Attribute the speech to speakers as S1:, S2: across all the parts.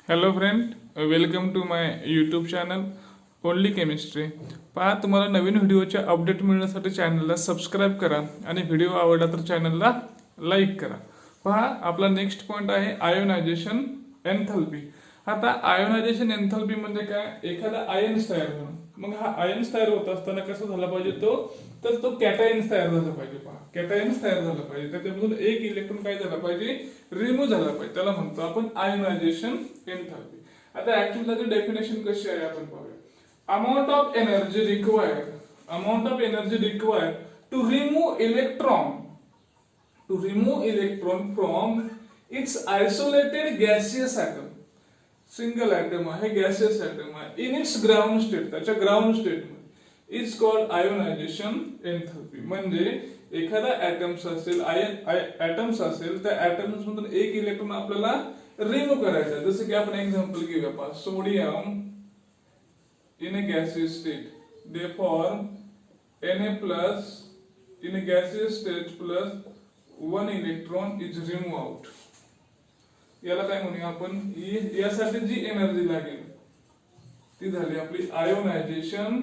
S1: Hello friend, welcome to my YouTube channel only chemistry. पहा, तुम्हाला नवीन व्हिडिओचे update मिळण्यासाठी चॅनलला सबस्क्राईब करा आणि व्हिडिओ आवडला तर चॅनलला लाईक करा. पहा, आपला नेक्स्ट पॉईंट आहे आयोनायझेशन एन्थॅल्पी. आता आयोनायझेशन एन्थॅल्पी म्हणजे काय? एखादा आयन्स तयार होणं. मग हा आयन्स तयार होत असताना कसं झाला पाहिजे तो कॅटायन्स तयार झाला पाहिजे. पहा, कॅटायन्स तयार झाला पाहिजे, त्याच्यामधून एक इलेक्ट्रॉन काय झाला पाहिजे? रिमूव्ह झाला पाहिजे. त्याला म्हणतो आपण आयोनायझेशन एन्थॅल्पी. आता ऍक्च्युअली त्याची डेफिनेशन कशी आहे आपण पाहूया. Amount of energy required to remove electron from its isolated gaseous atom. Single atom आहे, गॅसियस ॲटम आहे, इन इट्स ग्राउंड स्टेट, त्याच्या ग्राउंड स्टेट मध्ये इज कॉल्ड आयोनायझेशन एन्थॅल्पी. म्हणजे एखादा ॲटम्स असेल त्या ॲटम्स मधून एक इलेक्ट्रॉन आपल्याला रिमूव्ह करायचा. जसं की आपण एक्झाम्पल घेऊया. पहा, sodium in a gaseous state, therefore Na plus in a gaseous state plus one electron is removed out. याला काय म्हणूया आपण? यासाठी जी एनर्जी लागेल ती झाली आपली आयोनायझेशन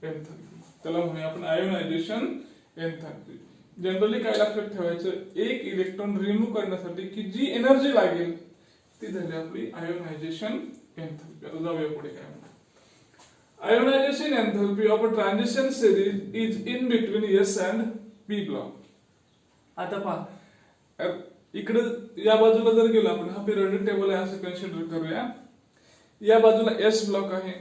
S1: एन्थॅल्पी. त्याला म्हणूया आपण आयोनायझेशन एन्थॅल्पी. जनरली काय लक्षात ठेवायचं? एक इलेक्ट्रॉन रिमूव्ह करण्यासाठी की जी एनर्जी लागेल ती झाली आपली आयोनायझेशन एन्थॅल्पी. आता जाऊया पुढे काय म्हणतात. Ionization enthalpy of a transition series is in between S and P block. आता पहा, इकडे या बाजूला जर गेलो आपण, हा पिरियोडिक टेबल आहे असं कन्सिडर करूया. या बाजूला S ब्लॉक आहे,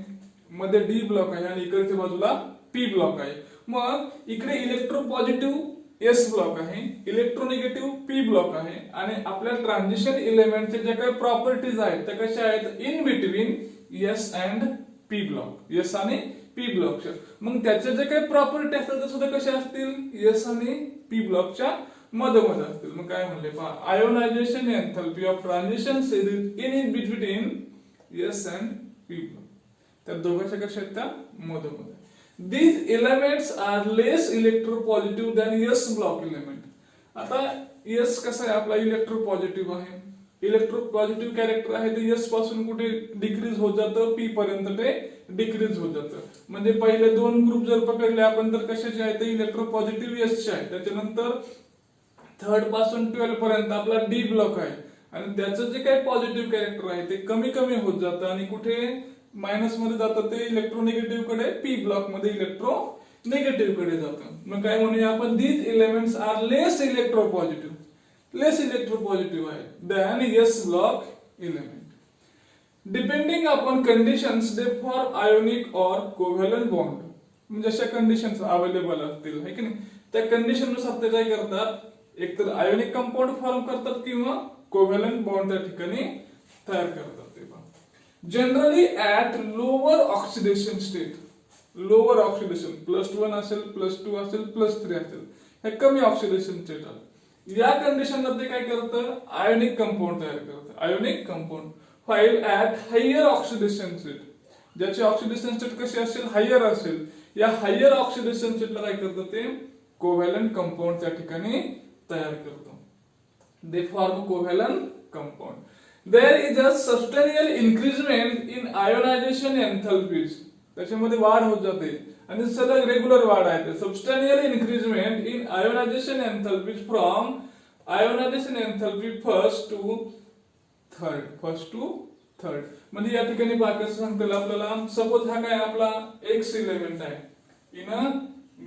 S1: मध्ये D ब्लॉक आहे आणि इकडच्या बाजूला P ब्लॉक आहे. मग इकडे इलेक्ट्रोपॉझिटिव्ह S ब्लॉक आहे, इलेक्ट्रोनिगेटिव्ह P ब्लॉक आहे आणि आपल्या ट्रान्झिशन एलिमेंटचे ज्या काही प्रॉपर्टीज आहेत त्या कशा आहेत? In between S and P block, S आणि P ब्लॉकच्या. मग त्याच्या जे काही प्रॉपर्टी असतात ते सुद्धा कशा असतील? S आणि P ब्लॉकच्या मधोमध असतील. मग काय म्हणले? पहा, ionization enthalpy of transition series in between S and P block. त्या दोघांच्या कशा आहेत? त्या मधोमध. These elements are less electropositive than S block element. आता S कसा आहे? आपला इलेक्ट्रोपॉझिटिव्ह आहे, इलेक्ट्रोपॉझिटिव्ह कॅरेक्टर आहे ते S पासून कुठे डिक्रीज होत जातं? P पर्यंत ते डिक्रीज होत जातं. म्हणजे पहिले दोन ग्रुप जर पकडले आपण तर कशाचे आहेत? इलेक्ट्रोपॉझिटिव्ह S चे आहे. त्याच्यानंतर 3rd पासून 12 पर्यंत आपला D ब्लॉक आहे आणि त्याचं जे काही पॉझिटिव्ह कॅरेक्टर आहे ते कमी कमी होत जातं आणि कुठे मायनस मध्ये जातं? ते इलेक्ट्रोनिगेटिव्ह कडे, P ब्लॉक मध्ये इलेक्ट्रोनिगेटिव्ह कडे जातं. मग काय म्हणूया आपण? These elements R less electropositive आहे than S block element. Depending upon conditions they form ionic और कोव्हॅलंट बॉन्ड. म्हणजे अशा कंडिशन्स अवेलेबल असतील है की नाही, त्या कंडिशन नुसार ते काय करतात? एकतर आयोनिक कंपाऊंड फॉर्म करतात किंवा कोव्हॅलंट बॉन्ड त्या ठिकाणी तयार करतात. Generally at lower oxidation state, lower oxidation +1 असेल, +2 असेल, +3 असेल, हे कमी ऑक्सिडेशन स्टेट आहे. या कंडिशन मध्ये काय करतं? आयोनिक कंपाऊंड तयार करतं. Ionic compound file at higher oxidation state, ज्याची ऑक्सिडेशन स्टेट कशी असेल? हायर असेल. या हायर ऑक्सिडेशन स्टेटला काय करतं? ते कोव्हॅलंट कंपाऊंड त्या ठिकाणी तयार करतो. They form covalent compound. There is a substantial increasement in ionization enthalpies. त्याच्यामध्ये वाढ होत जाते आणि सलग रेग्युलर वाढ आहे. Substantial increasement in ionization enthalpies from ionization enthalpy first to third. म्हणजे या ठिकाणी बाकीचं सांगतील आपल्याला. सपोज हा काय आपला X एलिमेंट आहे इन अ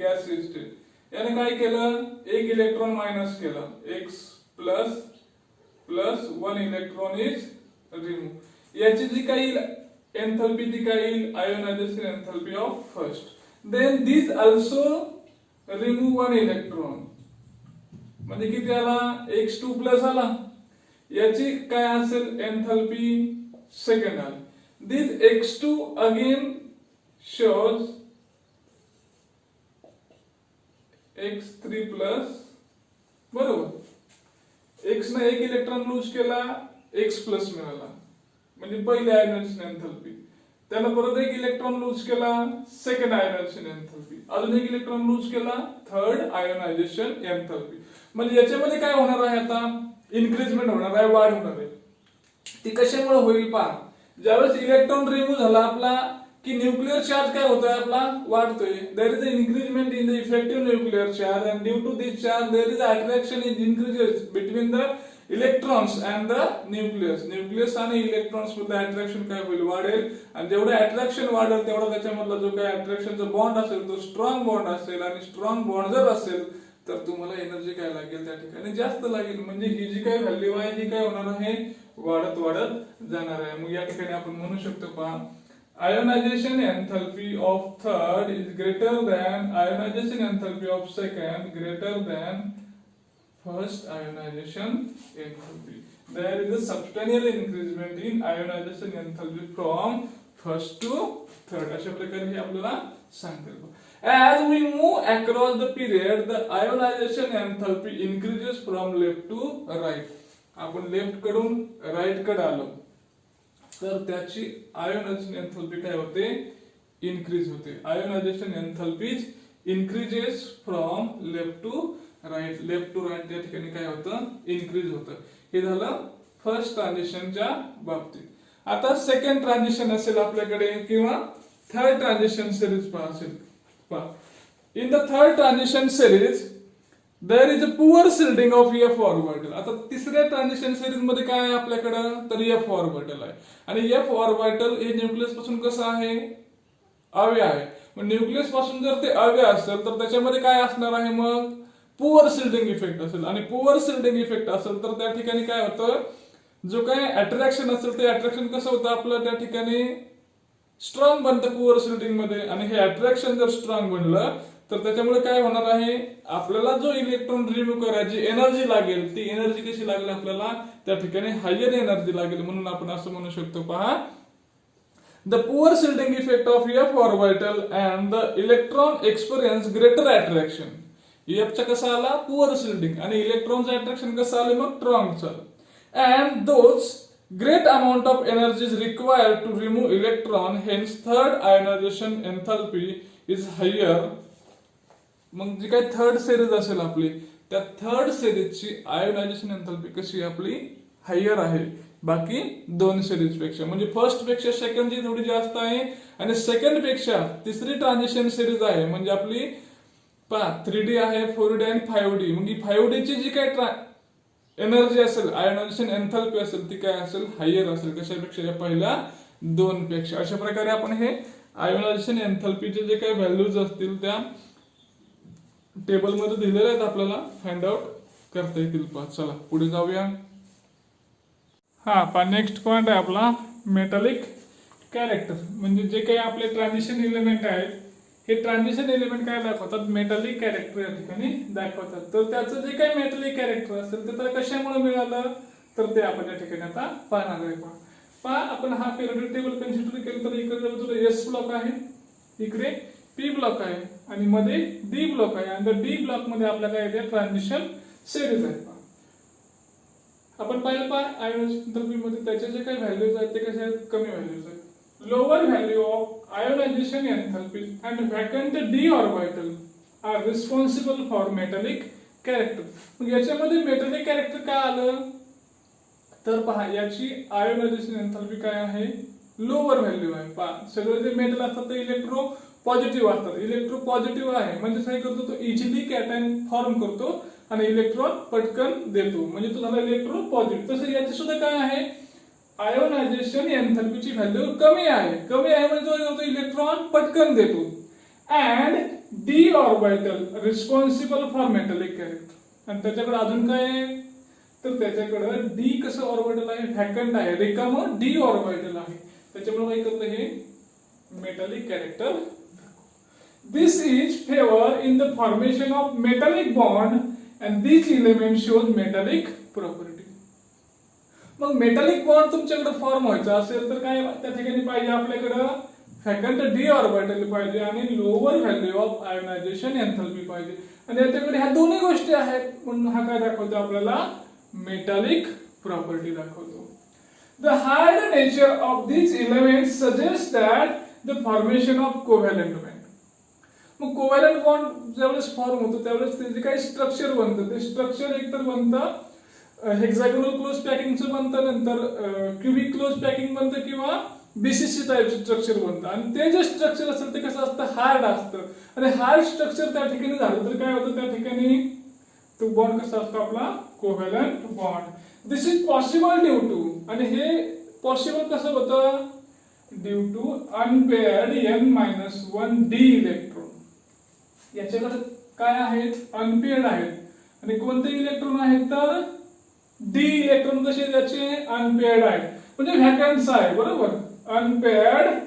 S1: गॅसियस स्टेट. याने काय केलं? एक इलेक्ट्रॉन मायनस केला, X plus 1 electron is remove. याची जी काही एन्थॅल्पी ती काय येईल? Ionization enthalpy of first. Then this also remove 1 electron. म्हणजे किती आला? X2 प्लस आला. याची काय असेल एन्थॅल्पी? सेकंड आली. दिस X2 again shows X3 plus, बरोबर. X ने एक इलेक्ट्रॉन लूज केला, X प्लस मिळाला, म्हणजे पहिले आयोनायझेशन एन्थॅल्पी. त्याला परत एक इलेक्ट्रॉन लूज केला, सेकंड आयोनायझेशन एन्थॅल्पी. अजून एक इलेक्ट्रॉन लूज केला, थर्ड आयोनायझेशन एन्थॅल्पी. म्हणजे याच्यामध्ये काय होणार आहे? आता इन्क्रीजमेंट होणार आहे, वाढ होणार आहे. ती कशामुळे होईल पहा. ज्यावेळेस इलेक्ट्रॉन रिमूव्ह झाला आपला की न्यूक्लिअर चार्ज काय होतोय आपला वाढतोय. There is a increasement in the effective nuclear charge and due to this charge there is attraction is increases between the electrons and the nucleus आणि इलेक्ट्रॉन्स मध्ये अट्रॅक्शन काय होईल वाढेल. आणि जेवढे अट्रॅक्शन वाढेल तेवढा त्याच्यामधला जो काय अट्रॅक्शनचा बॉन्ड असेल तो स्ट्रॉंग बॉन्ड असेल. आणि स्ट्रॉंग बॉन्ड जर असेल तर तुम्हाला एनर्जी काय लागेल त्या ठिकाणी जास्त लागेल. म्हणजे ही जी काय व्हॅल्यू आहे ही काय होणार आहे वाढत वाढत जाणार आहे. मग या ठिकाणी आपण म्हणू शकतो पहा ionization enthalpy of third is greater than ionization enthalpy of second greater than first ionization enthalpy. There is a substantial increasement in ionization enthalpy from first to third. अशा प्रकारे हे आपल्याला सांगते. As we move across the period, the ionization enthalpy increases from left to right. आपण left कडून right कडे आलो तर त्याची आयोनायझेशन एन्थॅल्पी काय होते इनक्रीज होते. Ionization enthalpies increases from left to right. Left to right त्या ठिकाणी काय होतं इनक्रीज होतं. हे झालं फर्स्ट ट्रान्झिशनच्या बाबतीत. आता सेकंड ट्रान्झिशन असेल आपल्याकडे किंवा थर्ड ट्रान्झिशन सिरीज असेल पहा. In the third transition series there is a poor shielding of F orbital. आता तिसऱ्या ट्रान्झिशन सिरीज मध्ये काय आहे आपल्याकडं तर एफ ऑर्बिटल आहे. आणि एफ ऑर्बिटल हे न्यूक्लियस पासून कसं आहे अवे आहे. मग न्यूक्लियस पासून जर ते अवे असेल तर त्याच्यामध्ये काय असणार आहे मग पुअर शिल्डिंग इफेक्ट असेल. आणि पुअर शिल्डिंग इफेक्ट असेल तर त्या ठिकाणी काय होतं जो काय अट्रॅक्शन असेल ते अट्रॅक्शन कसं होतं आपलं त्या ठिकाणी स्ट्रॉंग बनतं पुअर शिल्डिंग मध्ये. आणि हे अट्रॅक्शन जर स्ट्रॉंग बनलं तर त्याच्यामुळे काय होणार आहे आपल्याला जो इलेक्ट्रॉन रिमूव्ह करायची एनर्जी लागेल ती एनर्जी कशी लागेल आपल्याला त्या ठिकाणी हायर एनर्जी लागेल. म्हणून आपण असं म्हणू शकतो पहा the poor shielding effect of F orbital and the electron experience greater attraction. एफचा कसा आला पुअर शिल्डिंग आणि इलेक्ट्रॉनचं अट्रॅक्शन कसं आलं मग स्ट्रॉंगचं. And those great amount of energy is required to remove electron, hence third ionization enthalpy is higher. मग जी काही थर्ड सिरीज असेल आपली त्या थर्ड सिरीजची आयोनायझेशन एन्थॅल्पी कशी आपली हायर आहे बाकी दोन सिरीज पेक्षा. म्हणजे फर्स्ट पेक्षा सेकंडची थोडी जास्त आहे आणि सेकंड पेक्षा तिसरी ट्रान्झिशन सिरीज आहे म्हणजे आपली पहा 3D आहे 4D आणि 5D. मग ही 5D ची जी काही एनर्जी असेल आयोनायझेशन एन्थॅल्पी असेल ती काय असेल हायर असेल कशापेक्षा या पहिल्या दोन पेक्षा. अशा प्रकारे आपण हे आयोनायझेशन एन्थॅल्पीचे जे काही व्हॅल्यूज असतील त्या टेबल मध्ये दिलेले आहेत आपल्याला फाइंड आउट करता येतील. चला पुढे जाऊया. हा नेक्स्ट पॉइंट आहे आपला मेटॅलिक कॅरेक्टर. म्हणजे जे काही आपले ट्रान्झिशन एलिमेंट आहेत हे ट्रान्झिशन एलिमेंट काय दाखवतात मेटॅलिक कॅरेक्टर या ठिकाणी दाखवतात. तर त्याचं जे काही मेटॅलिक कॅरेक्टर असेल ते त्याला कशामुळे मिळालं तर ते आपण या ठिकाणी आता पाहणार आहे. पहा आपण हा पिरियोडिक टेबल कन्सिडर केलं तर इकडे बाजूला एस ब्लॉक आहे इकडे पी ब्लॉक आहे आणि मध्ये डी ब्लॉक आहे. आणि डी ब्लॉक मध्ये आपल्या काय येते ट्रान्झिशन सिरीज आहे. आपण पाहिलं पहा आयोनायझेशन एन्थॅल्पी मध्ये त्याचे जे काही व्हॅल्यूज आहेत ते कसे आहेत कमी व्हॅल्यूज आहेत. Lower value of ionization enthalpy and vacant d orbital are responsible for metallic character. मग याच्यामध्ये मेटॅलिक कॅरेक्टर काय आलं तर पहा याची आयोनायझेशन एन्थॅल्पी काय आहे लोअर व्हॅल्यू आहे. पहा सगळे जे मेटल असतात ते इलेक्ट्रो पॉझिटिव्ह असतात. इलेक्ट्रो पॉझिटिव्ह आहे म्हणजे काय करतो तो इझिली कॅटायन फॉर्म करतो आणि इलेक्ट्रॉन पटकन देतो म्हणजे तो झाला इलेक्ट्रो पॉझिटिव्ह. तसं याची सुद्धा काय आहे आयोनायझेशन एन्थॅल्पीची व्हॅल्यू कमी आहे म्हणजे तो इलेक्ट्रॉन पटकन देतो. And D orbital responsible for metallic character. आणि त्याच्याकडे अजून काय आहे तर त्याच्याकडे डी कसं ऑर्बिटल आहे व्हॅकंट आहे रिकामं डी ऑर्बिटल आहे त्याच्यामुळे काय करतं हे metallic character. This is favour in the formation of metallic bond and this element shows metallic property. मग मेटॅलिक बॉन्ड तुमच्याकडे फॉर्म व्हायचा असेल तर काय त्या ठिकाणी पाहिजे आपल्याकडे व्हॅकंट डी ऑर्बिटल पाहिजे आणि lower value of ionization enthalpy पाहिजे. आणि याच्याकडे ह्या दोन्ही गोष्टी आहेत म्हणून हा काय दाखवतो आपल्याला मेटॅलिक प्रॉपर्टी दाखवतो. The hard nature of this element suggest that the formation of covalent bond. मग कोव्हॅलंट बॉन्ड ज्यावेळेस फॉर्म होतो त्यावेळेस त्याचे काही स्ट्रक्चर बनतं ते स्ट्रक्चर एकतर बनतं हेक्सागोनल क्लोज पॅकिंगचं बनतं, नंतर क्युबिक क्लोज पॅकिंग बनतं किंवा बीसीसी टाईपचं स्ट्रक्चर बनतं. आणि ते जे स्ट्रक्चर असेल ते कसं असतं, हार्ड असतं. आणि हार्ड स्ट्रक्चर त्या ठिकाणी झालं तर काय होतं, त्या ठिकाणी तो बॉन्ड कसा असतो आपला, covalent bond. This is possible due to, आणि हे पॉसिबल कसं होतं, due to unpaired n-1 d electron. याच्याकडे काय आहेत, अनपेअर्ड आहेत. आणि कोणते इलेक्ट्रॉन आहेत तर डी इलेक्ट्रॉन कसे त्याचे अनपेअर्ड आहेत, म्हणजे व्हॅकन्स आहे, बरोबर. Unpaired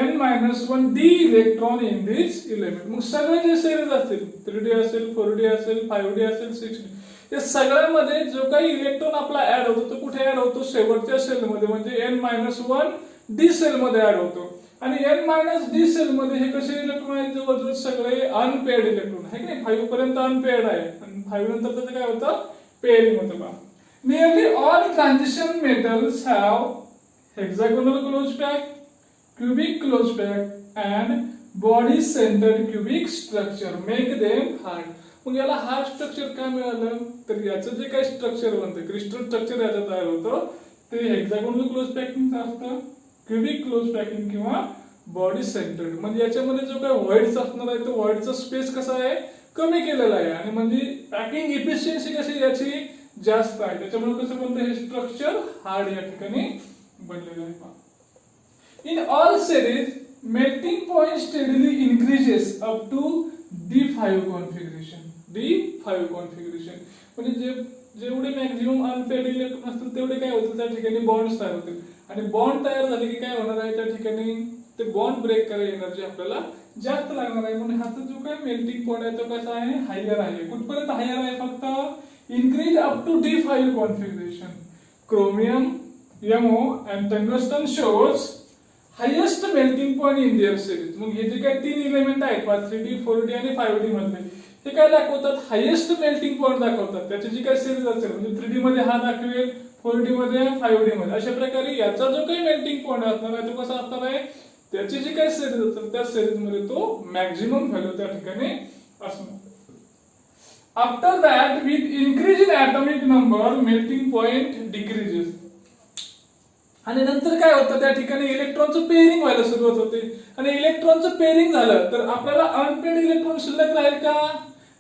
S1: n-1 d electron in this element. मग सगळे जे सेल्स असतील, 3d असेल, 4d असेल, 5d असेल, 6d, या सगळ्यामध्ये जो काही इलेक्ट्रॉन आपला ऍड होतो तो कुठे ऍड होतो, शेवटच्या सेलमध्ये, म्हणजे n-1 d सेल मध्ये ऍड होतो. आणि n-d सेल मध्ये हे कसे इलेक्ट्रॉन आहेत, जवळजवळ सगळे अनपेअर्ड इलेक्ट्रॉन आहे की नाही. 5 पर्यंत अनपेअर्ड आहे आणि 5 नंतर त्याचं काय होतं, पेअरिंग होतं बा. Nearly all transition metals have hexagonal close pack, cubic close pack, and body-centered cubic structure make them hard. मग याला हार्ड स्ट्रक्चर काय मिळालं, तर याचं जे काही स्ट्रक्चर बनतं, क्रिस्टल स्ट्रक्चर याचं तयार होतं, ते हेक्सागोनल क्लोज पॅकिंग असतं, क्युबिक क्लोज पॅकिंग किंवा बॉडी सेंटर्ड. म्हणजे याच्यामध्ये जो काही व्हॉइड्स असणार आहे तो व्हॉइडचा स्पेस कसा आहे, कमी केलेला आहे. आणि म्हणजे पॅकिंग इफिशियन्सी कशी याची जास्त आहे, त्याच्यामुळे कसं बनतं, हे स्ट्रक्चर हार्ड या ठिकाणी बनलेलं आहे. In all series melting point steadily increases up to D5 configuration. D5 configuration म्हणजे जेवढे मॅक्झिमम अनपेअर्ड इलेक्ट्रॉन असतील तेवढे काय होतील, त्या ठिकाणी बॉन्ड्स तयार होतील. आणि बॉन्ड तयार झाले की काय होणार आहे, त्या ठिकाणी ते बॉन्ड ब्रेक करायची एनर्जी आपल्याला जास्त लागणार आहे. म्हणून हा जो काय मेल्टिंग पॉइंट आहे तो कसा आहे, हायर आहे. कुठपर्यंत हायर आहे, फक्त increase up to D5 configuration. Chromium, MO and tungsten shows highest melting point in their series. मग हे जे काही तीन एलिमेंट आहेत 3D, 4D आणि 5D मध्ये, हे काय दाखवतात, हायेस्ट मेल्टिंग पॉइंट दाखवतात. त्याची जी काही सिरीज असेल, म्हणजे 3D मध्ये हा दाखवेल, 4D मध्ये, 5D मध्ये, अशा प्रकारे याचा जो काही मेल्टिंग पॉइंट असणार आहे तो कसा असणार आहे, त्याची जी काही सिरीज असेल त्या सिरीज मध्ये तो मॅक्झिमम व्हॅल्यू त्या ठिकाणी असणार. After that with increase in atomic number melting point decreases. आणि नंतर काय होतं, त्या ठिकाणी इलेक्ट्रॉनचं पेअरिंग व्हायला सुरुवात होते. आणि इलेक्ट्रॉनचं पेअरिंग झालं तर आपल्याला अनपेअर्ड इलेक्ट्रॉन शिल्लक राहील का,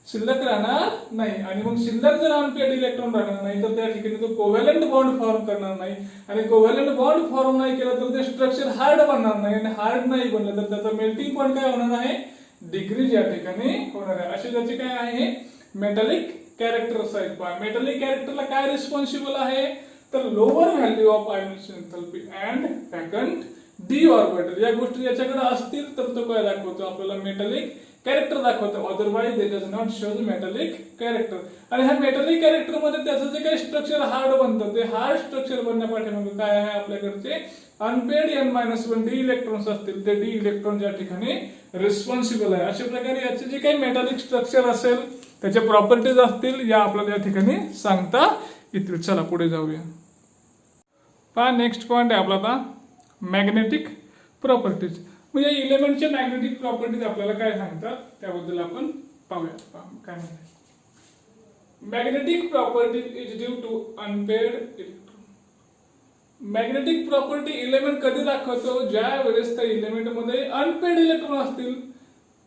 S1: शिल्लक राहणार नाही. आणि मग शिल्लक जर अनपेअर्ड इलेक्ट्रॉन राहणार नाही तर त्या ठिकाणी तो कोव्हॅलंट बॉन्ड फॉर्म करणार नाही. आणि कोव्हॅलंट बॉन्ड फॉर्म नाही केला तर ते स्ट्रक्चर हार्ड बनणार नाही. आणि हार्ड नाही बनलं तर त्याचा मेल्टिंग पॉइंट काय होणार आहे, डिक्रीज या ठिकाणी होणार आहे. असे त्याचे काय आहे, मेटॅलिक कॅरेक्टर्स आहेत. मेटॅलिक कॅरेक्टरला काय रिस्पॉन्सिबल आहे, तर lower value of ionization enthalpy and vacant D orbital. या गोष्टी याच्याकडे असतील तर तो काय दाखवतो, आपल्याला मेटॅलिक कॅरेक्टर दाखवतो. Otherwise it does not show the metallic character. आणि ह्या मेटॅलिक कॅरेक्टर मध्ये त्याचं जे काही स्ट्रक्चर हार्ड बनतं, ते हार्ड स्ट्रक्चर बनण्यापाठीमागे काय आहे, आपल्याकडचे अनपेअर्ड n-1 d इलेक्ट्रॉन्स असतील ते d इलेक्ट्रॉन या ठिकाणी रिस्पॉन्सिबल आहे. अशा प्रकारे याचे जे काही मेटॅलिक स्ट्रक्चर असेल, त्याच्या प्रॉपर्टीज असतील, या आपल्याला या ठिकाणी सांगता येतील. चला पुढे जाऊया. पहा नेक्स्ट पॉइंट आहे आपला आता मॅग्नेटिक प्रॉपर्टीज. म्हणजे इलेमेंटच्या मॅग्नेटिक प्रॉपर्टीज आपल्याला काय सांगतात त्याबद्दल आपण पाहूया. काय म्हणतात, magnetic properties is due to unpaired electron. Magnetic property element कधी दाखवतो, ज्या वेळेस त्या इलेमेंट मध्ये अनपेअर्ड इलेक्ट्रॉन असतील.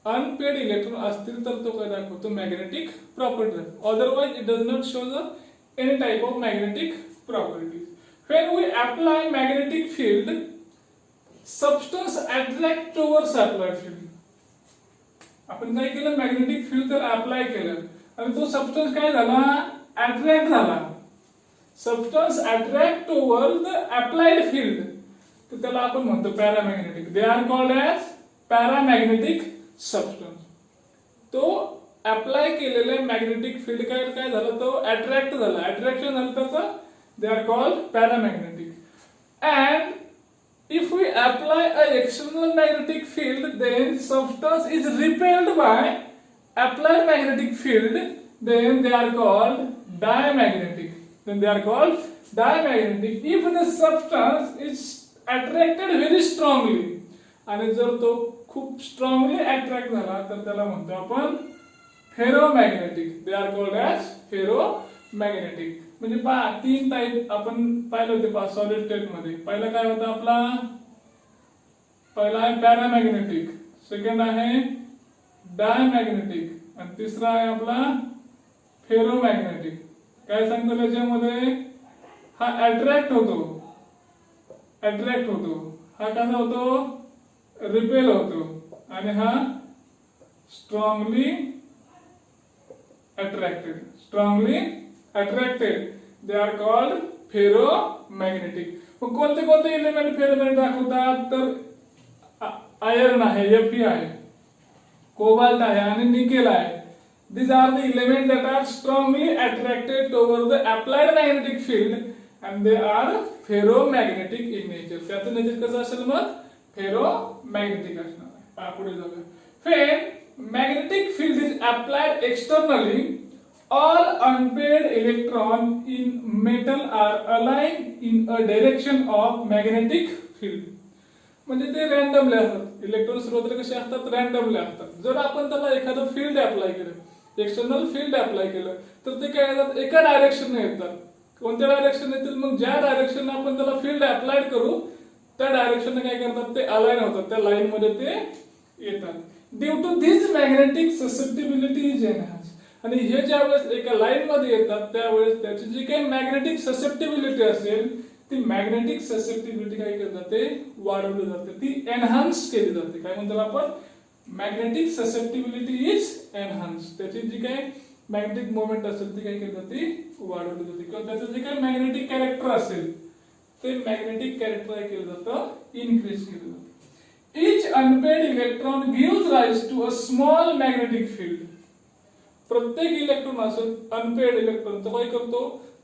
S1: अनपेअर्ड इलेक्ट्रॉन असतील तर तो काय दाखवतो, magnetic property. Otherwise it does not show the any type of magnetic properties. When we apply magnetic field, substance attract towards applied field. आपण काय केलं, मॅग्नेटिक फील्ड तर अप्लाय केलं आणि तो सबस्टन्स काय झाला, अट्रॅक्ट झाला. Substance attract toward the applied field, तर त्याला आपण म्हणतो paramagnetic. They are called as paramagnetic substance. तो अप्लाय केलेले मॅग्नेटिक फील्ड काय झालं, तो अट्रॅक्ट झाला. अट्रॅक्शन झालं त्याचं, they are called paramagnetic. And if we apply a external magnetic field, then substance is repelled by applied magnetic field, then they are called diamagnetic. Then they are called diamagnetic. If the substance is attracted very strongly, आणि जर तो खूप strongly attract झाला तर त्याला म्हणतो आपण ferromagnetic. They are called as ferromagnetic. Magnetic. म्हणजे पहा 3 टाईप आपण पाहिले होते पहा सॉलिड स्टेट मध्ये. पहिला काय होता आपला, पहिला आहे पॅरामॅग्नेटिक, सेकंड आहे डायमॅग्नेटिक आणि तिसरा आहे आपला फेरोमॅग्नेटिक. काय सांगतो त्याच्यामध्ये, हा अट्रॅक्ट होतो, हा कसा होतो, रिपेल होतो आणि हा strongly attracted. They are called ferromagnetic. मग कोणते कोणते इलेमेंट फेरोमॅग्नेटिक दाखवतात, तर आयर्न आहे, Fe आहे, कोबाल्ट आहे आणि निकेल आहे. These are the elements that are strongly attracted towards the applied magnetic field and they are ferromagnetic in nature. त्याचं नेचर कसं असेल मग, फेरोमॅग्नेटिक असणार आहे. पुढे जाऊया. When magnetic field is applied externally, all unpaired electrons in metal are aligned in a direction of magnetic field. म्हणजे ते रॅन्डमली असतात. इलेक्ट्रॉन सुरुवातीला कसे असतात, रॅन्डमली असतात. जर आपण त्याला एखादं फील्ड अप्लाय केलं, एक्सटर्नल फील्ड अप्लाय केलं, तर ते काय येतात, एका डायरेक्शनने येतात. कोणत्या डायरेक्शन येतील, मग ज्या डायरेक्शन आपण त्याला फील्ड अप्लाय करू त्या डायरेक्शनने काय करतात, ते अलाइन होतात, त्या लाईन मध्ये ते येतात. Due to this magnetic susceptibility is enhance. आणि हे ज्या वेळेस एका लाईन मध्ये येतात त्यावेळेस त्याची जी काही मॅग्नेटिक ससेप्टिबिलिटी असेल, ती मॅग्नेटिक ससेप्टिबिलिटी काय केली जाते, वाढवली जाते, ती एनहान्स केली जाते. काय म्हणतो आपण, मॅग्नेटिक ससेप्टिबिलिटी इज एनहान्स. त्याची जी काही मॅग्नेटिक मोमेंट असेल ती काय केली जाते, वाढवली जाते. किंवा त्याचं जे काही मॅग्नेटिक कॅरेक्टर असेल ते मॅग्नेटिक कॅरेक्टर काय केलं जातं, इनक्रीज केलं जातं. Each unpaired electron gives rise to a small magnetic field. प्रत्येक इलेक्ट्रॉन असेल, अनपेड इलेक्ट्रॉन तो काय करतो,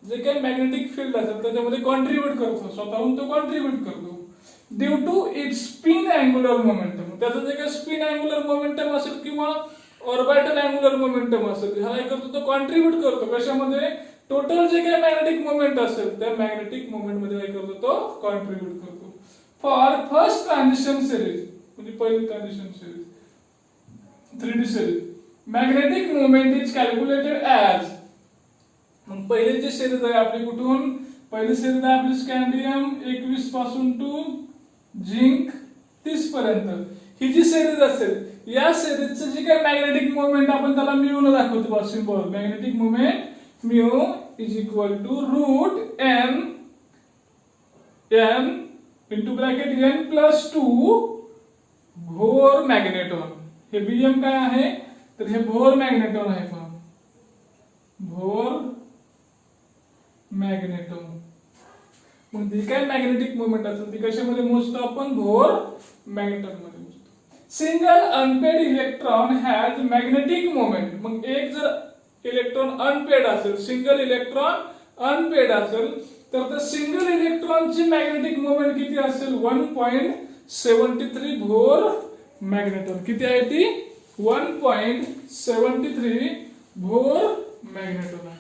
S1: जे काही मॅग्नेटिक फील्ड असेल त्याच्यामध्ये कॉन्ट्रीब्यूट करतो, स्वतःहून तो कॉन्ट्रीब्यूट करतो. Due to its spin angular momentum. त्याचं जे काही स्पिन अँग्युलर मोमेंटम असेल किंवा ऑर्बिटल अँग्युलर मोमेंटम असेल, हा काय करतो, तो कॉन्ट्रीब्यूट करतो. कशामध्ये, टोटल जे काही मॅग्नेटिक मोमेंट असेल त्या मॅग्नेटिक मोमेंट मध्ये काय करतो, तो कॉन्ट्रीब्यूट करतो. फॉर फर्स्ट ट्रान्झिशन सिरीज, म्हणजे पहिली transition series 3D series, magnetic moment is calculated as. मग पहिले जे सिरीज आहे आपली, कुठून पहिली सिरीज आहे आपली, स्कँडियम 21 पासून टू झिंक 30 पर्यंत. ही जी सिरीज असेल, या सिरीजचं जी काही मॅग्नेटिक मोमेंट आपण त्याला म्यू न दाखवतो, symbol magnetic moment mu is equal to root N into bracket n plus 2 Bohr magneton. हे बीएम काय आहे, तर हे भोर मॅग्नेटॉन आहे. भोर मॅग्नेटॉन. मग जी काय मॅग्नेटिक मोमेंट असेल ती कशामध्ये मोजतो आपण, भोर मॅग्नेटॉन मध्ये मोजतो. Single unpaired electron has magnetic moment. मग एक जर इलेक्ट्रॉन अनपेड असेल, सिंगल इलेक्ट्रॉन अनपेड असेल, तर त्या सिंगल इलेक्ट्रॉनची मॅग्नेटिक मोमेंट किती असेल, 1.73 भोर मॅग्नेटॉन. किती आहे ती, 1.73 भोर मॅग्नेटॉन आहे.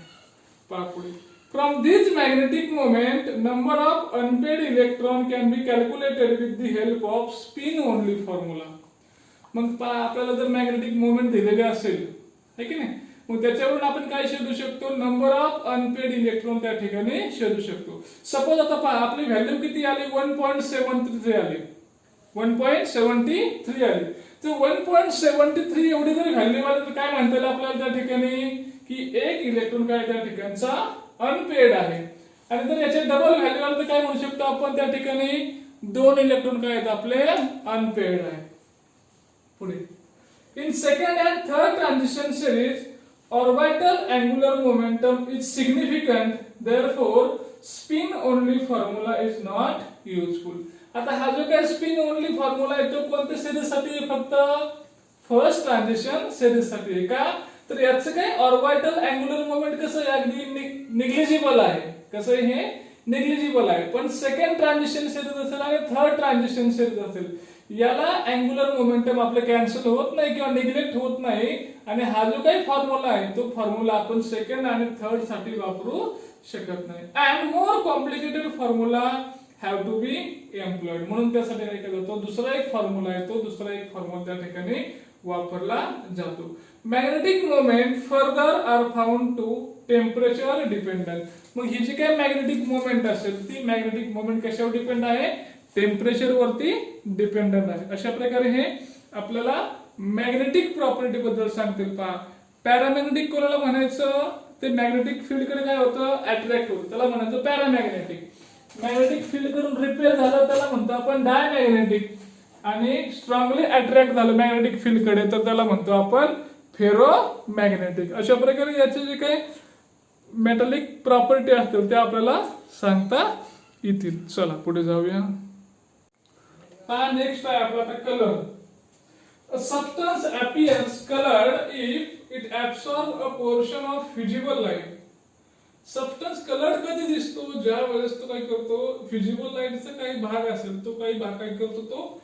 S1: पापुळे. From this magnetic moment, number of unpaired electron can be calculated with the help of spin only formula. मग आपल्याला जर मॅग्नेटिक मोमेंट दिलेले असेल, है की नाही, मग त्याच्यावरून आपण काय शोधू शकतो, नंबर ऑफ अनपेड इलेक्ट्रॉन त्या ठिकाणी शोधू शकतो. सपोज आता पहा आपली व्हॅल्यू किती आली, 1.73 आली, 1.73 आली. तर 1.73 एवढी जर व्हॅल्यू आली तर काय म्हणता येईल आपल्याला त्या ठिकाणी, की एक इलेक्ट्रॉन काय त्या ठिकाणचा अनपेड आहे. आणि जर याचे डबल व्हॅल्यू आली तर काय म्हणू शकतो आपण त्या ठिकाणी, 2 इलेक्ट्रॉन काय आहेत आपले अनपेड आहे. पुढे, in second and third transition series orbital angular momentum is significant, therefore spin only formula is not useful. आता हा जो काय स्पिन ओनली फॉर्म्युला आहे तो कोणत्या सिरीज साठी आहे, फक्त फर्स्ट ट्रान्झिशन सिरीज साठी आहे का, तर याचं काय ऑर्बिटल अँग्युलर मोमेंट कसं आहे, अगदी निग्लिजिबल आहे. कसं आहे, हे निग्लिजिबल आहे. पण सेकंड ट्रान्झिशन सिरीज असेल आणि थर्ड ट्रान्झिशन सिरीज असेल, याला अँग्युलर मोमेंटम आपले कॅन्सल होत नाही किंवा निग्लेक्ट होत नाही. आणि हा जो काही फॉर्म्युला आहे तो फॉर्म्युला आपण सेकंड आणि थर्ड साठी वापरू शकत नाही. And more complicated formula have to be employed. म्हणून त्यासाठी काय केलं जातं, दुसरा एक फॉर्म्युला आहे, तो दुसरा एक फॉर्म्युला त्या ठिकाणी वापरला जातो. Magnetic moment further are found to temperature dependent. मग ही जी काय मॅग्नेटिक मोमेंट असेल ती मॅग्नेटिक मोमेंट कशावर डिपेंड आहे? टेम्परेचर वरती डिपेंडंट आहे. अशा प्रकारे हे आपल्याला मॅग्नेटिक प्रॉपर्टी बद्दल सांगतील. पहा, पॅरामॅग्नेटिक कोणाला म्हणायचं? ते मॅग्नेटिक फील्ड कडे काय होतं? अट्रॅक्ट होतं, त्याला म्हणायचं पॅरामॅग्नेटिक. मॅग्नेटिक फील्ड कडून रिपेल झालं त्याला म्हणतो आपण डायमॅग्नेटिक. आणि स्ट्रॉंगली अट्रॅक्ट झालं मॅग्नेटिक फील्ड कडे तर त्याला म्हणतो आपण फेरोमॅग्नेटिक. अशा प्रकारे याचे जे काही मेटलिक प्रॉपर्टी असतील ते आपल्याला सांगता येतील. चला पुढे जाऊया. हा नेक्स्ट आहे आपला colour. A substance appears colored if it absorbs a portion of visible light. Substance colour कधी दिसतो? ज्या वेळेस तो काय करतो? विजिबल लाईटचा काही भाग असेल तो काही भाग काय करतो? तो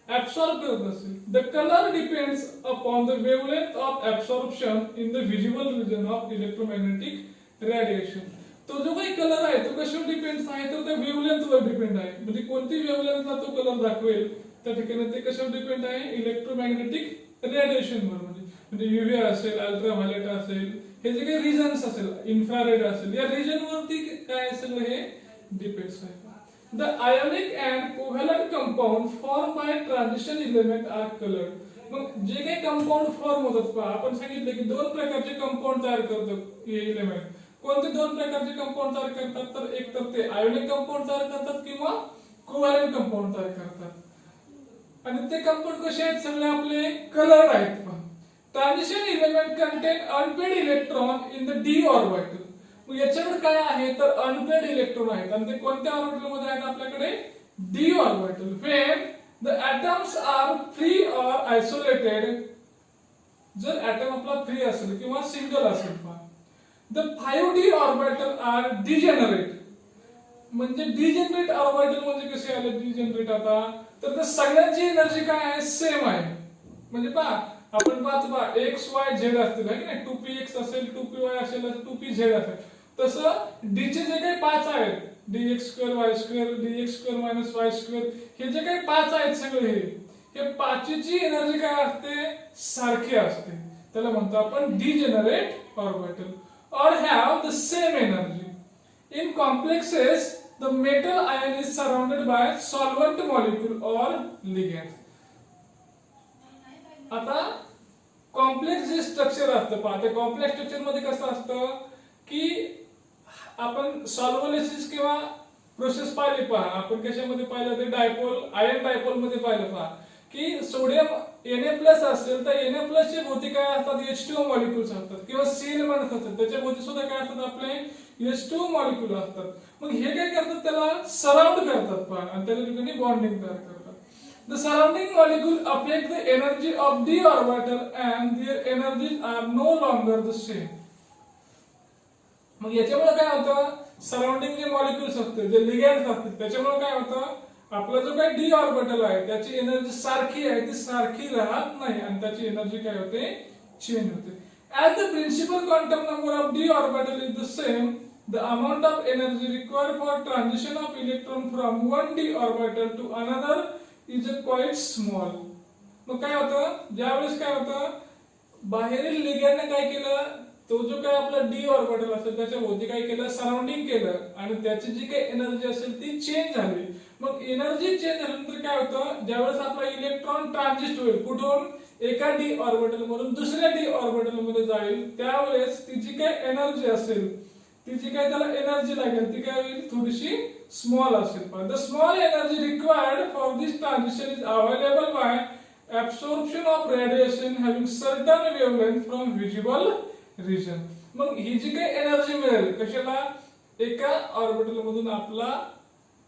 S1: ऍब्सॉर्ब करत असेल. The colour depends upon the wavelength of absorption in the visible region of electromagnetic radiation. तो जो काही कलर आहे तो कशावर डिपेंड आहे? तर त्या वेवलेंथवर डिपेंड आहे. म्हणजे कोणती वेवलेंथला तो कलर दाखवेल त्या ठिकाणी ते कशावर डिपेंड आहे? इलेक्ट्रोमॅग्नेटिक रेडिएशनवर. म्हणजे युव्ही असेल, अल्ट्राव्हायोलेट असेल, हे जे काही रिजन्स असेल, इन्फ्रारेड असेल, या रिजन वरती काय असेल हे डिपेंड्स आहे. The ionic and covalent compound form by transition element are coloured. मग जे काही कंपाऊंड फॉर्म होतात पहा, आपण सांगितले की दोन प्रकारचे कंपाऊंड तयार करतात हे एलिमेंट. कोणते दोन प्रकारचे कंपाऊंड तयार करतात? तर एक तर ते आयोनिक कंपाऊंड तयार करतात किंवा कोव्हॅलंट कंपाऊंड तयार करतात. आणि ते कंपाऊंड कसे आहेत? सगळे आपले कलर्ड आहेत. पहा, transition element content unpaired electron in the D orbital. मग याच्याकडे काय आहे? तर अनपेड इलेक्ट्रॉन आहेत. आणि ते कोणत्या ऑर्बिटल मध्ये आहेत? आपल्याकडे D orbital. When the atoms are free or isolated. जर ॲटम आपला फ्री असेल किंवा सिंगल असेल, पहा, the 5d orbital are degenerate. म्हणजे डिजेनरेट ऑर्बिटल म्हणजे कसे आले डिजेनरेट? आता तर त्या सगळ्यांची एनर्जी काय आहे? सेम आहे. म्हणजे पहा, आपण पाहतो एक्स वाय झेड असतील है की नाही? 2px असेल, 2py असेल, 2pz असेल. तसं डी चे जे काही 5 आहेत, dx2 y2 dx2 y2, हे जे काही 5 आहेत सगळे हे 5ची एनर्जी काय असते? सारखी असते. त्याला म्हणतो आपण degenerate orbital. or have the same energy. In complexes, the metal ion is surrounded by solvent molecule or ligand. आता कॉम्प्लेक्स जे स्ट्रक्चर असतं पहा, त्या कॉम्प्लेक्स स्ट्रक्चर मध्ये कसं असतं की आपण सॉल्व्होलिसिस किंवा प्रोसेस पाहिली पहा. आपण कशामध्ये पाहिलं? ते डायपोल, आयन डायपोल मध्ये पाहिलं पहा की सोडियम Na+ असेल तर Na+ चे भोवती काय असतात? H2O मॉलिक्युल्स असतात. किंवा Cl- असतात त्याच्या भोवती सुद्धा काय असतात? आपले H2O मॉलिक्युल असतात. मग हे काय करतात? त्याला सराउंड करतात पहा आणि त्याच्या ठिकाणी बॉन्डिंग तयार करतात. The surrounding molecule affect the energy of d orbital and their energies are no longer the same. मग याच्यामुळे काय होतं? सराउंडिंग जे मॉलिक्युल्स असतात, जे लिगॅंड्स असतात, त्याच्यामुळे काय होतं? आपला जो काही डी ऑर्बिटल आहे त्याची एनर्जी सारखी आहे, ती सारखी राहत नाही आणि त्याची एनर्जी काय होते? चेंज होते. As the principal quantum number of d orbital is the same, the amount of energy required for transition of electron from one d orbital to another is quite small. मग काय होतं? ज्यावेळेस काय होतं? बाहेरील लिगॅंडने काय केलं? तो जो काय आपला डी ऑर्बिटल असेल त्याच्या भोवती काय केलं? सराउंडिंग केलं आणि त्याची जी काही एनर्जी असेल ती चेंज झाली. मग एनर्जी चेंज झाल्यानंतर काय होतं? ज्यावेळेस आपला इलेक्ट्रॉन ट्रान्झिस्ट होईल कुठून? एका डी ऑर्बिटल मधून दुसऱ्या डी ऑर्बिटल मध्ये जाईल, त्यावेळेस ती जी काही एनर्जी असेल, ती जी काही त्याला एनर्जी लागेल ती काय होईल? थोडीशी स्मॉल असेल. The small energy required for this transition is available by absorption of radiation having certain wavelength from visible region. मग ही जी काही एनर्जी मिळेल कशाला? एका ऑर्बिटल मधून आपला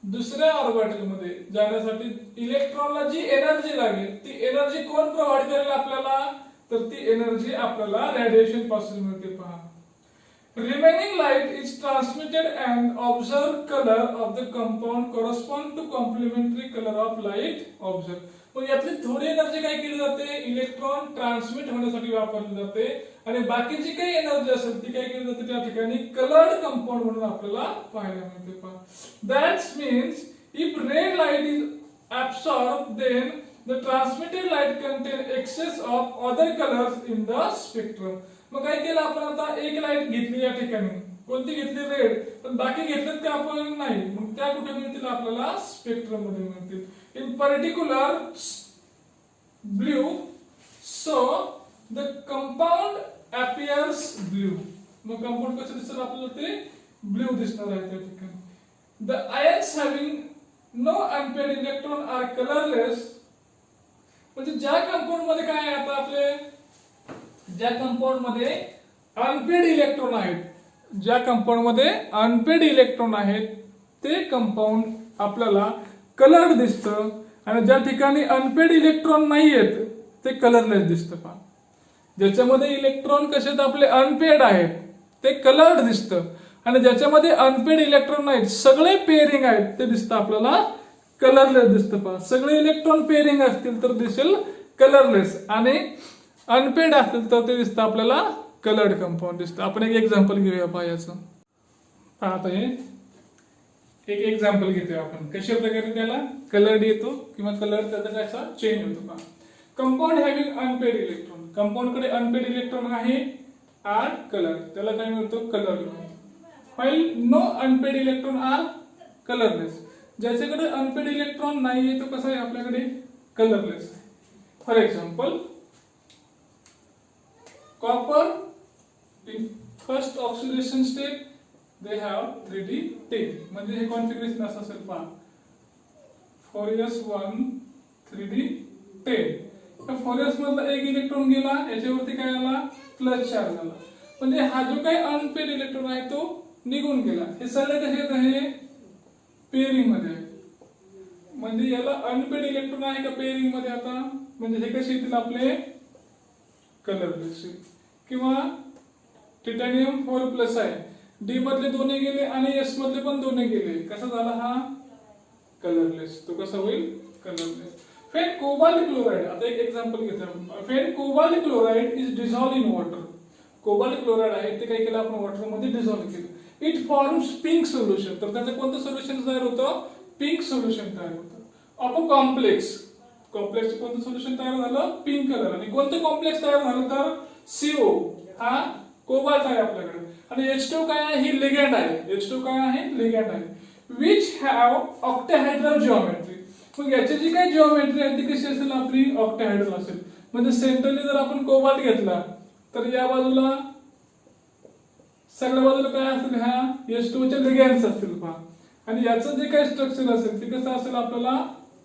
S1: दुसऱ्या ऑर्बिटल मध्ये जाण्यासाठी इलेक्ट्रॉनला जी एनर्जी लागेल ती एनर्जी कोण प्रोव्हाइड करेल आपल्याला? तर ती एनर्जी आपल्याला रेडिएशन पासून मिळते. पहा, remaining light is transmitted and observed color of the compound correspond to complementary color of light observed. मग यातली थोडी एनर्जी काय केली जाते? इलेक्ट्रॉन ट्रान्समिट होण्यासाठी वापरली जाते आणि बाकीची काही एनर्जी असेल ती काय केली जाते? त्या ठिकाणी कलर्ड कंपाऊंड म्हणून आपल्याला पाहायला मिळते. पहा, that means if red light is absorbed then the transmitted light contain excess of other colours in the spectrum. मग काय केलं आपण आता एक लाईट घेतली या ठिकाणी, कोणती घेतली रेड, पण बाकी घेतलं ते आपण नाही, मग त्या कुठे मिळतील आपल्याला स्पेक्ट्रम मध्ये मिळतील. In particular blue, so the compound appears blue. मग कंपाऊंड कसं दिसणार आपल्याला ते ब्ल्यू दिसणार आहे त्या ठिकाणी. The ions having no unpaired electron are colorless. म्हणजे ज्या कंपाऊंड मध्ये काय आहे आता आपले, ज्या कंपाऊंड मध्ये अनपेड इलेक्ट्रॉन आहेत, ज्या कंपाऊंड मध्ये अनपेड इलेक्ट्रॉन आहेत ते कंपाऊंड आपल्याला कलर्ड दिसतं, आणि ज्या ठिकाणी अनपेड इलेक्ट्रॉन नाही आहेत ते कलरलेस दिसतं. पहा, ज्याच्यामध्ये इलेक्ट्रॉन कसे आपले अनपेड आहेत ते कलर्ड दिसतं, आणि ज्याच्यामध्ये अनपेड इलेक्ट्रॉन नाहीत सगळे पेअरिंग आहेत ते दिसतं आपल्याला कलरलेस दिसतं. पहा, सगळे इलेक्ट्रॉन पेअरिंग असतील तर दिसेल कलरलेस, आणि अनपेड असतील तर ते दिसतं आपल्याला कलर्ड कंपाऊंड दिसतं. आपण एक एक्झाम्पल घेऊया पहा याचं. पहा आता हे एक एक्झाम्पल घेतोय आपण, कशा प्रकारे त्याला कलर्ड येतो किंवा कलर त्याचा कसा चेंज होतो. पहा, compound having unpaired electron, compound कडे अनपेड इलेक्ट्रॉन आहे आर कलर, त्याला काय मिळतो colour. While no unpaired electron are colourless, ज्याच्याकडे अनपेड इलेक्ट्रॉन नाहीये तो कसा आहे आपल्याकडे कलरलेस आहे. For example copper in first oxidation state they have 3d10, म्हणजे हे कॉन्फिगरेशन असं असेल. पहा 4s1 3d10, फॉरेस्ट मधला एक इलेक्ट्रॉन गेला, याच्यावरती काय आला प्लस चार्ज आला, म्हणजे हा जो काही अनपेड इलेक्ट्रॉन आहे तो निघून गेला. हे सगळे कसे आहे पेअरिंग मध्ये आहे, म्हणजे याला अनपेड इलेक्ट्रॉन आहे का पेअरिंग मध्ये आता, म्हणजे हे कसे येतील आपले कलरलेस. किंवा टिटॅनियम 4+ आहे, डी मधले दोन्ही गेले आणि एस मधले पण दोन्ही गेले, कसा झाला हा कलरलेस, तो कसा होईल कलरलेस. When cobalt chloride, आता एक एक्झाम्पल घेतो आपण. When cobalt chloride is dissolved in water, cobalt chloride आहे ते काय केलं आपण वॉटर मध्ये डिसॉल्व्ह केलं, इट फॉर्म्स पिंक सोल्युशन. तर त्याचं कोणतं सोल्युशन तयार होतं, पिंक सोल्युशन तयार होतं. ऑफ अ कॉम्प्लेक्स, कॉम्प्लेक्स कोणतं सोल्युशन तयार झालं पिंक कलर, आणि कोणतं कॉम्प्लेक्स तयार झालं तर CO, हा कोबाल्ट आहे आपल्याकडे, आणि H2 काय आहे ही लिगँड आहे, H2 काय आहे लिगँड आहे, विच हॅव ऑक्टाहेड्रल जिओमेट्री. मग याची जी काही जिओमेट्री आहे ती कशी असेल आपली ऑक्टाहेड्रल असेल. म्हणजे सेंट्रली जर आपण कोबाल्ट घेतला तर या बाजूला सगळ्या बाजूला काय असेल ह्या H2 चे लिगँड्स असतील. पहा, आणि याचं जे काही स्ट्रक्चर असेल ते कसं असेल आपल्याला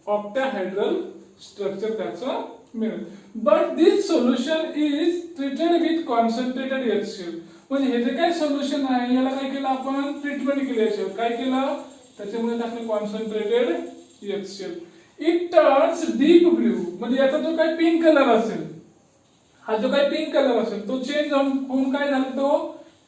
S1: ऑक्टाहेड्रल स्ट्रक्चर त्याचं मिळेल. But this solution is treated with concentrated HCl. म्हणजे हे जे काही सोल्युशन आहे याला काय केलं आपण ट्रीटमेंट केली, याच्यावर काय केलं त्याच्यामध्ये टाकलं concentrated HCl. It turns deep blue, म्हणजे याचा जो काही पिंक कलर असेल, हा जो काही पिंक कलर असेल तो चेंज होऊन काय झाला तो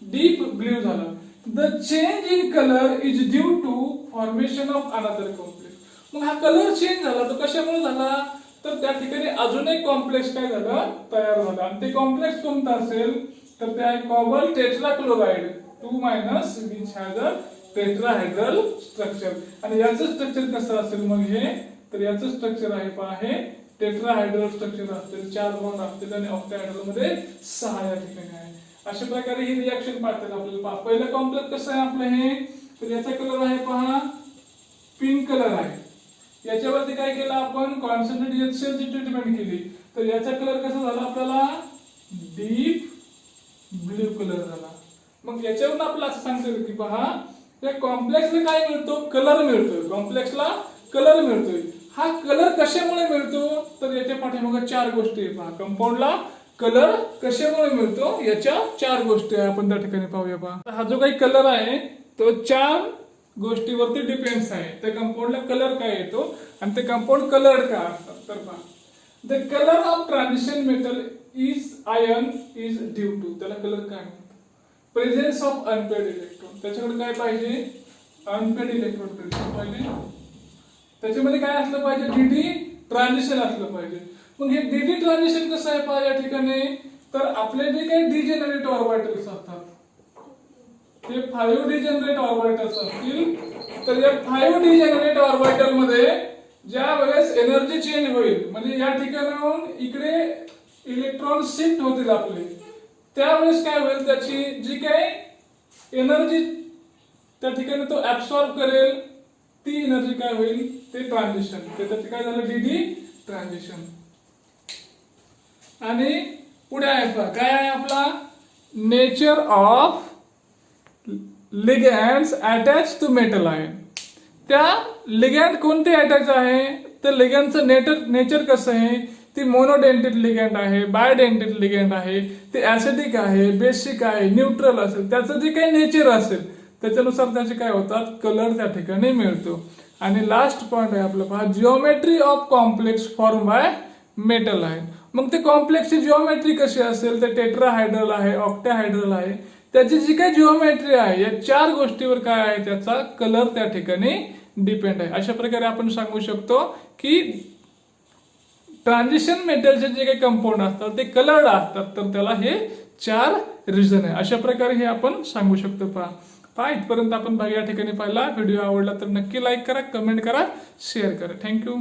S1: डीप ब्ल्यू झाला. The change in colour is due to formation of another complex. मग हा कलर चेंज झाला तो कशामुळे झाला तर त्या ठिकाणी अजून एक कॉम्प्लेक्स काय झालं तयार झाला, आणि ते कॉम्प्लेक्स कोणता असेल तर ते आहे cobalt tetrachloride 2- which has a tetrahedral structure. आणि याचं स्ट्रक्चर कसं असेल मग हे, तर याचं स्ट्रक्चर आहे पहा हे टेट्राहायड्रल स्ट्रक्चर असतील, 4 बॉन्ड असतील, आणि ऑक्टाहेड्रल मध्ये 6 या ठिकाणी आहे. अशा प्रकारे ही रिएक्शन पाहतात आपल्याला. पहा पहिलं कॉम्प्लेक्स कसं आहे आपलं हे, तर याचा कलर आहे पहा पिंक कलर आहे, याच्यावरती काय केलं आपण कॉन्सन्ट्रेटेड HCl ची ट्रीटमेंट केली, तर याचा कलर कसा झाला आपल्याला डीप ब्ल्यू कलर झाला. मग याच्यावरून आपल्याला असं सांगता येईल की पहा या कॉम्प्लेक्सला काय मिळतो कलर मिळतोय, कॉम्प्लेक्सला कलर मिळतोय. हा कलर कशामुळे मिळतो तर याच्या पाठीमागे 4 गोष्टी आहेत. पहा कंपाऊंडला कलर कशामुळे मिळतो याच्या 4 गोष्टी आहे, आपण त्या ठिकाणी पाहूया. पहा हा जो काही कलर आहे तो 4 गोष्टीवरती डिपेंड्स आहे. त्या कंपाऊंडला कलर काय येतो आणि ते कंपाऊंड कलर का असतात. तर पहा the colour of transition metal is ion is due to, त्याला कलर काय म्हणतात प्रेझेन्स ऑफ अनपेड इलेक्ट्रॉन. त्याच्याकडे काय पाहिजे अनपेड इलेक्ट्रॉन प्रेझेंट पाहिजे, त्याच्यामध्ये काय असलं पाहिजे डीडी ट्रान्झिशन असलं पाहिजे. मग हे डीडी ट्रान्झिशन कसं आहे पहा या ठिकाणी, तर आपले जे काही डिजेनरेट ऑर्बिटल्स असतात ते 5 डिजेनरेट ऑर्बिटल्स असतील, तर या 5 डिजेनरेट ऑर्बिटल मध्ये ज्या वेळेस एनर्जी चेंज होईल म्हणजे या ठिकाणाहून इकडे इलेक्ट्रॉन शिफ्ट होतील आपले, त्यावेळेस काय होईल, त्याची जी काही एनर्जी त्या ठिकाणी तो ऍब्सॉर्ब करेल ती एनर्जी काय होईल, ते ट्रान्झिशन, त्याचं काय झालं, डीडी ट्रान्झिशन. आणि पुढे आहे काय आहे आपला, nature of ligands attach to metal ion. त्या लिगँड कोणते अटॅच आहे, तर लिगँडचं नेचर कसं आहे, ती मोनोडेंटेट लिगँड आहे, बायोडेंटेट लिगँड आहे, ते ऍसिडिक आहे, बेसिक आहे, न्यूट्रल असेल, त्याचं जे काही नेचर असेल त्याच्यानुसार त्याचे काय होतात, कलर त्या ठिकाणी मिळतो. आणि लास्ट पॉइंट आहे आपलं पहा, geometry of complex form by metal ion. मग ते कॉम्प्लेक्सची जिओमेट्री कशी असेल, ते टेट्राहायड्रल आहे, ऑक्टाहायड्रल आहे, त्याची जी काही जिओमेट्री आहे या 4 गोष्टीवर काय आहे, त्याचा कलर त्या ठिकाणी डिपेंड आहे. अशा प्रकारे आपण सांगू शकतो की ट्रान्झिशन मेटलचे जे काही कंपाऊंड असतात ते कलर्ड असतात, तर त्याला हे 4 रिझन आहे. अशा प्रकारे हे आपण सांगू शकतो. पहा इथपर्यंत आपण भाग या ठिकाणी पाहिला. व्हिडिओ आवडला तर नक्की लाईक करा, कमेंट करा, शेअर करा. थँक्यू.